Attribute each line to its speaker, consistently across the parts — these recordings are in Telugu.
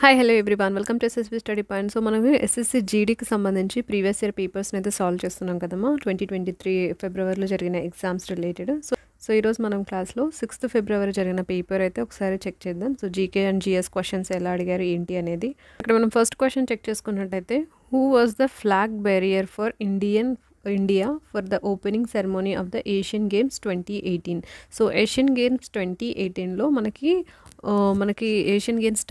Speaker 1: Hi hello everyone welcome to SSB study point. So మనం ఎస్ఎస్సి జీడీకి సంబంధించి ప్రీవియస్ ఇయర్ పేపర్స్ని అయితే సాల్వ్ చేస్తున్నాం కదమ్మా. 2023 ఫిబ్రవరిలో జరిగిన ఎగ్జామ్స్ రిలేటెడ్. సో ఈరోజు మనం క్లాస్లో 6th ఫిబ్రవరి జరిగిన పేపర్ అయితే ఒకసారి చెక్ చేద్దాం. So GK and GS questions ఎలా అడిగారు ఏంటి అనేది. ఇక్కడ మనం ఫస్ట్ క్వశ్చన్ చెక్ చేసుకున్నట్టయితే, who was the flag bearer for India for the opening ceremony of the Asian Games 2018. So Asian Games 2018లో మనకి Asian Games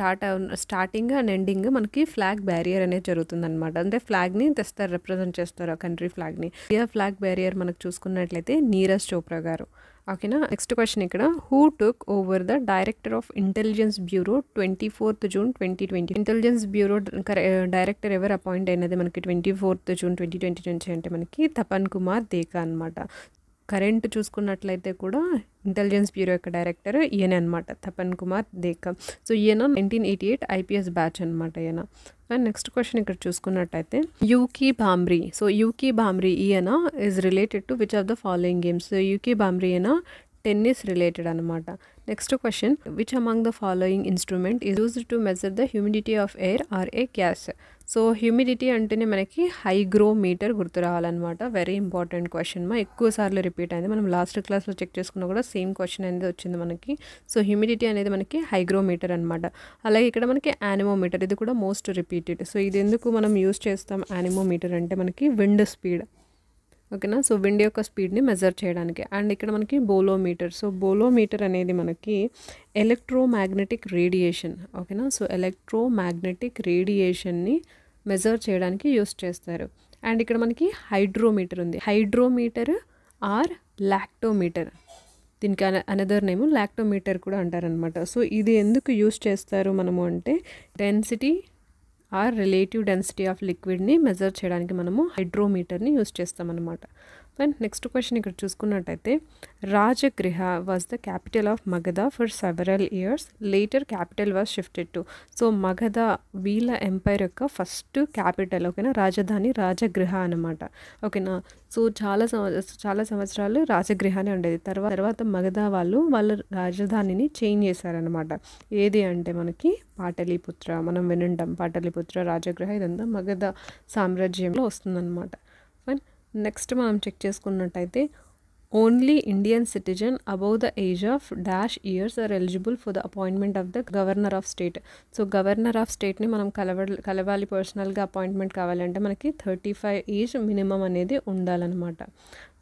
Speaker 1: starting and ending మనకి ఫ్లాగ్ బ్యారియర్ అనేది జరుగుతుందన్నమాట. అంటే ఫ్లాగ్ని తెస్తారు, రిప్రజెంట్ చేస్తారు ఆ కంట్రీ ఫ్లాగ్ని. ఇండియా ఫ్లాగ్ బ్యారియర్ మనకు చూసుకున్నట్లయితే నీరజ్ చోప్రా గారు. ఓకేనా. నెక్స్ట్ క్వశ్చన్ ఇక్కడ, who took over the director of intelligence bureau 24th June 2020. Intelligence bureau director ఎవరు అపాయింట్ అయినది మనకి 24th జూన్ 2020 నుంచి అంటే మనకి తపన్ కుమార్ దేకా అనమాట. కరెంట్ చూసుకున్నట్లయితే కూడా ఇంటెలిజెన్స్ బ్యూరో యొక్క డైరెక్టర్ ఈయన అనమాట, తపన్ కుమార్ దేకా. సో ఈయన 1988 ఐపీఎస్ బ్యాచ్ అనమాట ఈయన. అండ్ నెక్స్ట్ క్వశ్చన్ ఇక్కడ చూసుకున్నట్టయితే, యూకీ భామ్రీ. సో యూకీ భామ్రీ ఈయన is related to which of the following games. So Yuki Bhambri ఈయన టెన్నిస్ రిలేటెడ్ అనమాట. Next question, which among the following instrument is used to measure the humidity of air or a gas. So humidity అంటేనే మనకి హైగ్రోమీటర్ గుర్తు రావాలన్నమాట. వెరీ ఇంపార్టెంట్ క్వశ్చన్ ఎక్కువ సార్లు రిపీట్ అయింది. మనం లాస్ట్ క్లాస్లో చెక్ చేసుకున్నా కూడా సేమ్ క్వశ్చన్ అనేది వచ్చింది మనకి. సో హ్యూమిడిటీ అనేది మనకి హైగ్రోమీటర్ అనమాట. అలాగే ఇక్కడ మనకి యానిమోమీటర్, ఇది కూడా మోస్ట్ రిపీటెడ్. సో ఇది ఎందుకు మనం యూజ్ చేస్తాం యానిమోమీటర్ అంటే మనకి విండ్ స్పీడ్, ఓకేనా. సో విండ్ యొక్క స్పీడ్ని మెజర్ చేయడానికి. అండ్ ఇక్కడ మనకి బోలోమీటర్. సో బోలోమీటర్ అనేది మనకి ఎలక్ట్రోమాగ్నెటిక్ రేడియేషన్, ఓకేనా. సో ఎలక్ట్రోమాగ్నెటిక్ రేడియేషన్ని మెజర్ చేయడానికి యూస్ చేస్తారు. అండ్ ఇక్కడ మనకి హైడ్రోమీటర్ ఉంది. హైడ్రోమీటర్ ఆర్ లాక్టోమీటర్, దీనికి అనదర్ నేమ్ లాక్టోమీటర్ కూడా అంటారనమాట. సో ఇది ఎందుకు యూస్ చేస్తారు మనము అంటే, density or relative density of లిక్విడ్ని మెజర్ చేయడానికి మనము హైడ్రోమీటర్ని యూస్ చేస్తామన్నమాట. అండ్ నెక్స్ట్ క్వశ్చన్ ఇక్కడ చూసుకున్నట్టయితే, Rajagriha was the capital of Magadha for several years, later capital was shifted to. So Magadha వీళ్ళ ఎంపైర్ యొక్క ఫస్ట్ క్యాపిటల్, ఓకేనా, రాజధాని రాజగృహ అనమాట, ఓకేనా. సో చాలా సంవత్సరాలు రాజగృహానే ఉండేది. తర్వాత మగధ వాళ్ళ రాజధానిని చేంజ్ చేశారనమాట. ఏది అంటే మనకి పాటలీపుత్ర, మనం వినుంటాం పాటలీపుత్ర, రాజగృహ, ఇదంతా మగధ సామ్రాజ్యంలో వస్తుందన్నమాట. ఫైన్. నెక్స్ట్ మనం చెక్ చేసుకున్నట్టయితే, only Indian citizen above the age of dash years are eligible for the appointment of the governor of state. So governor of స్టేట్ని మనం కలవాలి పర్సనల్గా అపాయింట్మెంట్ కావాలంటే మనకి 35 ఏజ్ మినిమం అనేది ఉండాలన్నమాట.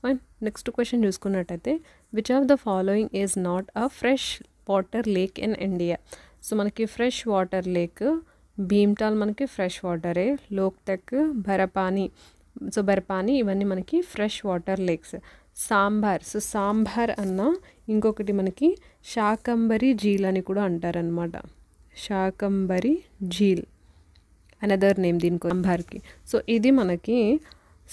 Speaker 1: అండ్ నెక్స్ట్ క్వశ్చన్ చూసుకున్నట్టయితే, which of the following is not a fresh water lake in India. So మనకి ఫ్రెష్ వాటర్ లేక్ భీమ్టాల్ మనకి ఫ్రెష్ వాటరే, లోక్తక్, బరపాని, సో బర్పాని ఇవన్నీ మనకి fresh water lakes. Sambar, so sambar అన్న ఇంకొకటి మనకి శాకంబరి ఝీల్ అని కూడా అంటారనమాట. శాకంబరి ఝీల్ అనదర్ నేమ్ దీనికి సాంబార్కి. సో ఇది మనకి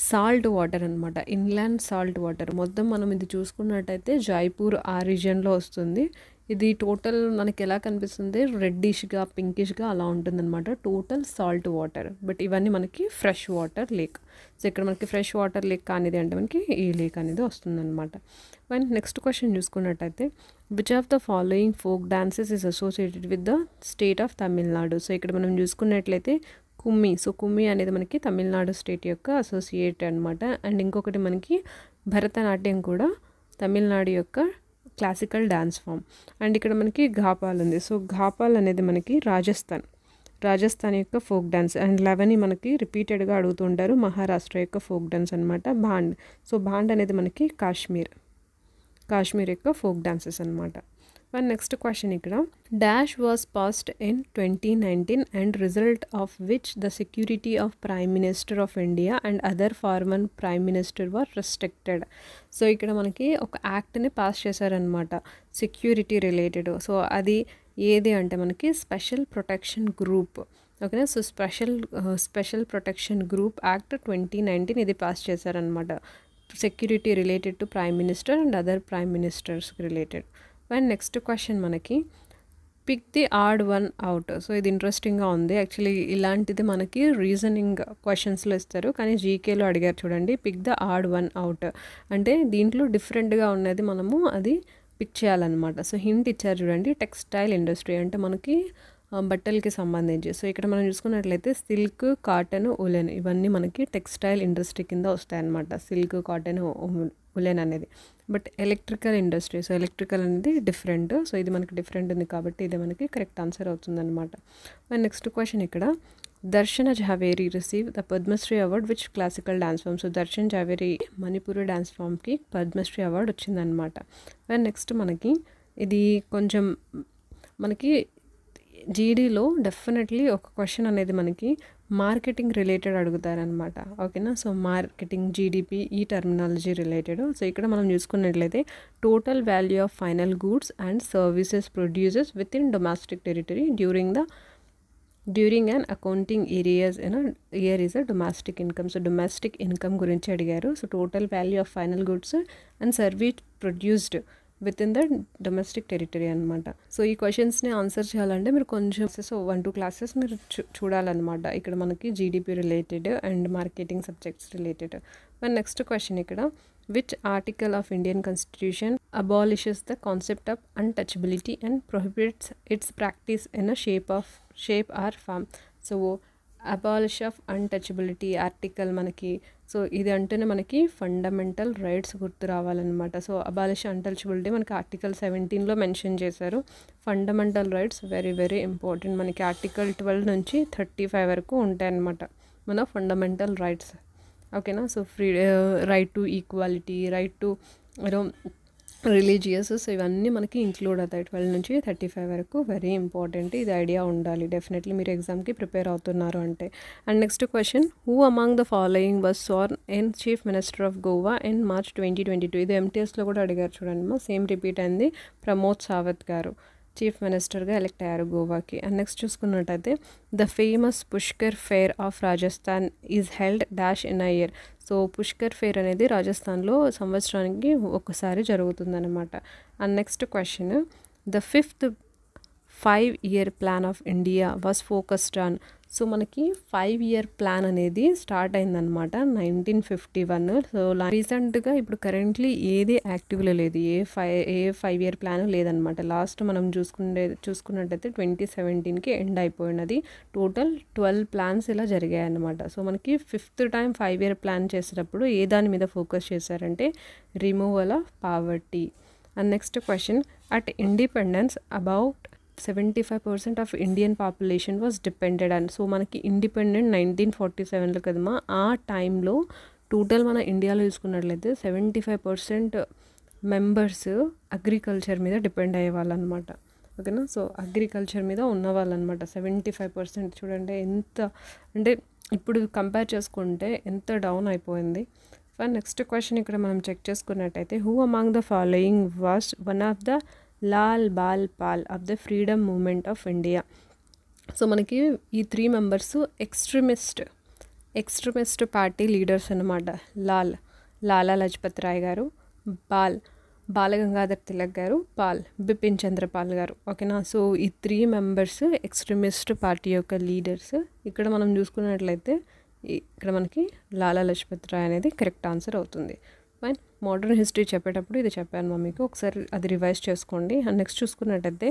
Speaker 1: సాల్ట్ వాటర్ అనమాట, ఇన్లాండ్ సాల్ట్ వాటర్. మొత్తం మనం ఇది చూసుకున్నట్టయితే జైపూర్ ఆ రీజియన్లో వస్తుంది. ఇది టోటల్ మనకి ఎలా కనిపిస్తుంది, రెడ్డిష్గా పింకిష్గా అలా ఉంటుందన్నమాట, టోటల్ సాల్ట్ వాటర్. బట్ ఇవన్నీ మనకి ఫ్రెష్ వాటర్ లేక్. సో ఇక్కడ మనకి ఫ్రెష్ వాటర్ లేక్ కానిది అంటే మనకి ఈ లేక్ అనేది వస్తుందన్నమాట. అండ్ నెక్స్ట్ క్వశ్చన్ చూసుకున్నట్టయితే, which of the following folk dances is associated with the state of Tamil Nadu. So ఇక్కడ మనం చూసుకున్నట్లయితే కుమ్మి. సో కుమ్మి అనేది మనకి తమిళనాడు స్టేట్ యొక్క అసోసియేట్ అనమాట. అండ్ ఇంకొకటి మనకి భరతనాట్యం కూడా తమిళనాడు యొక్క క్లాసికల్ డ్యాన్స్ ఫామ్. అండ్ ఇక్కడ మనకి ఘాపాల్ ఉంది. సో ఘాపాల్ అనేది మనకి రాజస్థాన్ యొక్క ఫోక్ డ్యాన్స్. అండ్ లవని మనకి రిపీటెడ్గా అడుగుతుంటారు, మహారాష్ట్ర యొక్క ఫోక్ డ్యాన్స్ అనమాట. భాండ్. సో భాండ్ అనేది మనకి కాశ్మీర్ యొక్క ఫోక్ డాన్సెస్ అనమాట. అండ్ నెక్స్ట్ క్వశ్చన్ ఇక్కడ, dash was passed in 2019 and result of which the security of prime minister of India and other former prime minister were restricted. So ఇక్కడ మనకి ఒక యాక్ట్ని పాస్ చేశారనమాట సెక్యూరిటీ రిలేటెడ్. సో అది ఏది అంటే మనకి స్పెషల్ ప్రొటెక్షన్ గ్రూప్, ఓకేనా. So special protection group act 2019 ఇది పాస్ చేశారనమాట, security related to prime minister and other prime మినిస్టర్స్కి related. And next question మనకి, pick the odd one out. So ఇది ఇంట్రెస్టింగ్గా ఉంది. యాక్చువల్లీ ఇలాంటిది మనకి రీజనింగ్ క్వశ్చన్స్లో ఇస్తారు, కానీ జీకేలో అడిగారు చూడండి, pick the odd one out అంటే దీంట్లో డిఫరెంట్గా ఉన్నది మనము అది పిక్ చేయాలన్నమాట. సో హింట్ ఇచ్చారు చూడండి, టెక్స్టైల్ ఇండస్ట్రీ అంటే మనకి బట్టలకి సంబంధించి. సో ఇక్కడ మనం చూసుకున్నట్లయితే సిల్క్, కాటన్, ఉలెన్ ఇవన్నీ మనకి టెక్స్టైల్ ఇండస్ట్రీ కింద వస్తాయన్నమాట. సిల్క్, కాటన్, ఉలెన్ అనేది. But electrical industry, so electrical అనేది డిఫరెంట్. సో ఇది మనకి డిఫరెంట్ ఉంది కాబట్టి ఇది మనకి కరెక్ట్ ఆన్సర్ అవుతుందన్నమాట. మరి నెక్స్ట్ క్వశ్చన్ ఇక్కడ Darshana Jhaveri receive the Padma Shri award which classical dance form. So Darshan Jhaveri Manipuri dance ఫామ్కి పద్మశ్రీ అవార్డు వచ్చిందనమాట. మరి నెక్స్ట్ మనకి ఇది కొంచెం మనకి జీడీలో డెఫినెట్లీ ఒక క్వశ్చన్ అనేది మనకి మార్కెటింగ్ రిలేటెడ్ అడుగుతారనమాట. ఓకేనా. సో మార్కెటింగ్, జీడిపి ఈ టర్మినాలజీ రిలేటెడ్. సో ఇక్కడ మనం చూసుకున్నట్లయితే total value of final goods and services produces within domestic territory during and accounting year is a domestic income. So domestic income గురించి అడిగారు. So total value of final goods and service produced within the domestic territory అనమాట. సో ఈ క్వశ్చన్స్ని ఆన్సర్ చేయాలంటే మీరు కొంచెం 1-2 క్లాసెస్ మీరు చూడాలన్నమాట. ఇక్కడ మనకి GDP related and marketing subjects related. మరి నెక్స్ట్ క్వశ్చన్ ఇక్కడ which article of Indian constitution abolishes the concept of untouchability and prohibits its practice in a shape or form. So abolish of untouchability article మనకి, సో ఇది అంటేనే మనకి ఫండమెంటల్ రైట్స్ గుర్తు రావాలన్నమాట. సో అబాలిష్ అన్టచబిలిటీ మనకి ఆర్టికల్ 17లో మెన్షన్ చేశారు. Fundamental rights very very important. మనకి ఆర్టికల్ 12 నుంచి 35 వరకు ఉంటాయన్నమాట మన ఫండమెంటల్ రైట్స్. ఓకేనా. So right to equality, right to religious, so ఇవన్నీ మనకి ఇంక్లూడ్ అవుతాయి 12 నుంచి 35 వరకు. వెరీ ఇంపార్టెంట్, ఇది ఐడియా ఉండాలి డెఫినెట్లీ మీరు ఎగ్జామ్కి ప్రిపేర్ అవుతున్నారు అంటే. And next question who among the following was sworn in chief minister of Goa in March 2022. ఇది ఎంటీఎస్లో కూడా అడిగారు చూడండి, సేమ్ రిపీట్ అయింది. ప్రమోద్ సావంత్ గారు చీఫ్ మినిస్టర్గా ఎలెక్ట్ అయ్యారు గోవాకి. అండ్ నెక్స్ట్ చూసుకున్నట్టయితే the famous Pushkar fair of Rajasthan is held dash in a year. So Pushkar fair అనేది రాజస్థాన్లో సంవత్సరానికి ఒకసారి జరుగుతుందన్నమాట. And next question the 5th 5-year plan of India was focused on. So మనకి 5-year ప్లాన్ అనేది స్టార్ట్ అయిందనమాట 1951. సో రీసెంట్గా ఇప్పుడు కరెంట్లీ ఏది యాక్టివ్లో లేదు, ఏ 5-year ప్లాన్ లేదనమాట. లాస్ట్ మనం చూసుకున్నట్టయితే 2017కి ఎండ్ అయిపోయినది. టోటల్ 12 ప్లాన్స్ ఇలా జరిగాయి అన్నమాట. సో మనకి 5th టైం 5-year ప్లాన్ చేసేటప్పుడు ఏ దాని మీద ఫోకస్ చేశారంటే removal of poverty. And next question at independence about 75% of Indian population was depended and. So మనకి ఇండిపెండెంట్ 1947లో కదమ్మా, ఆ టైంలో టోటల్ మన ఇండియాలో చూసుకున్నట్లయితే 75% మెంబర్స్ అగ్రికల్చర్ మీద డిపెండ్ అయ్యే వాళ్ళు అనమాట. ఓకేనా. సో అగ్రికల్చర్ మీద ఉన్నవాళ్ళు అనమాట 75%. చూడండి ఎంత అంటే ఇప్పుడు కంపేర్ చేసుకుంటే ఎంత డౌన్ అయిపోయింది. నెక్స్ట్ క్వశ్చన్ ఇక్కడ మనం చెక్ చేసుకున్నట్టయితే who among the following was one of the Lal Bal Pal of the freedom movement of India. So మనకి ఈ 3 మెంబర్స్ ఎక్స్ట్రీమిస్ట్ పార్టీ లీడర్స్ అన్నమాట. లాలా లజపత్ రాయ్ గారు, బాలగంగాధర్ తిలక్ గారు, బిపిన్ చంద్రపాల్ గారు. ఓకేనా. సో ఈ 3 మెంబర్స్ ఎక్స్ట్రీమిస్ట్ పార్టీ యొక్క లీడర్స్. ఇక్కడ మనం చూసుకున్నట్లయితే ఇక్కడ మనకి లాలా లజపత్ రాయ్ అనేది కరెక్ట్ ఆన్సర్ అవుతుంది. ఫైన్. మోడర్న్ హిస్టరీ చెప్పేటప్పుడు ఇది చెప్పాను మీకు, ఒకసారి అది రివైజ్ చేసుకోండి. అండ్ నెక్స్ట్ చూసుకున్నట్టయితే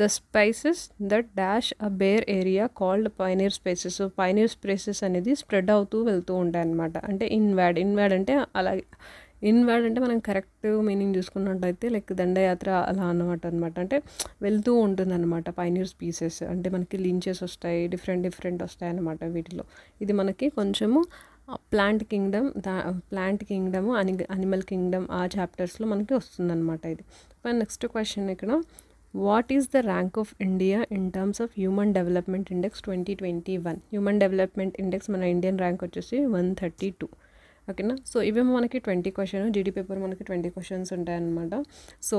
Speaker 1: the species that dash a bare area called pioneer species. So pioneer species అనేది స్ప్రెడ్ అవుతూ వెళ్తూ ఉంటాయి అన్నమాట. అంటే ఇన్వాడ్ అంటే అలాగే ఇన్వాడ్ అంటే మనం కరెక్ట్ మీనింగ్ చూసుకున్నట్టయితే లైక్ దండయాత్ర అలా అన్నమాట. అంటే వెళ్తూ ఉంటుంది అనమాట. పైనీర్ స్పీసెస్ అంటే మనకి లించెస్ వస్తాయి, డిఫరెంట్ వస్తాయి అన్నమాట వీటిలో. ఇది మనకి కొంచెము ప్లాంట్ కింగ్డమ్ అనిమల్ కింగ్డమ్ ఆ చాప్టర్స్లో మనకి వస్తుందన్నమాట ఇది. నెక్స్ట్ క్వశ్చన్ ఇక్కడ what is the rank of India in terms of human development index 2021. Human development index మన ఇండియన్ ర్యాంక్ వచ్చేసి 132. ఓకేనా. సో ఇవేమో మనకి 20 క్వశ్చన్, జీడీ పేపర్ మనకి 20 క్వశ్చన్స్ ఉంటాయన్నమాట. సో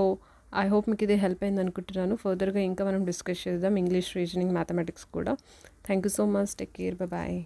Speaker 1: ఐ హోప్ మీకు ఇది హెల్ప్ అయింది అనుకుంటున్నాను. ఫర్దర్గా ఇంకా మనం డిస్కస్ చేద్దాం ఇంగ్లీష్, రీజనింగ్, మ్యాథమెటిక్స్ కూడా. Thank you so much. Take care. Bye.